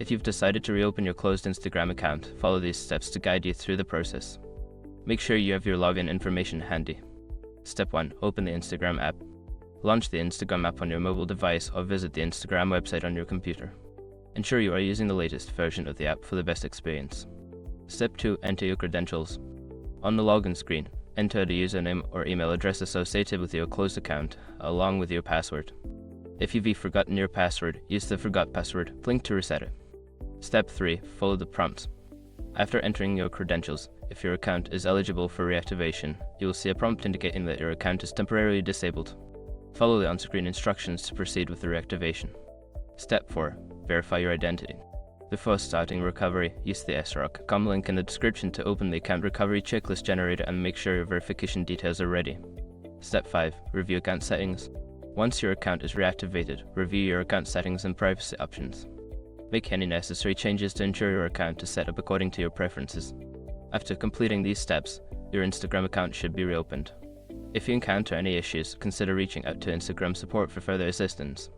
If you've decided to reopen your closed Instagram account, follow these steps to guide you through the process. Make sure you have your login information handy. Step 1. Open the Instagram app. Launch the Instagram app on your mobile device or visit the Instagram website on your computer. Ensure you are using the latest version of the app for the best experience. Step 2. Enter your credentials. On the login screen, enter the username or email address associated with your closed account, along with your password. If you've forgotten your password, use the Forgot Password link to reset it. Step 3. Follow the prompts. After entering your credentials, if your account is eligible for reactivation, you will see a prompt indicating that your account is temporarily disabled. Follow the on-screen instructions to proceed with the reactivation. Step 4. Verify your identity. Before starting recovery, use the sroc.com link in the description to open the account recovery checklist generator and make sure your verification details are ready. Step 5. Review account settings. Once your account is reactivated, review your account settings and privacy options. Make any necessary changes to ensure your account is set up according to your preferences. After completing these steps, your Instagram account should be reopened. If you encounter any issues, consider reaching out to Instagram support for further assistance.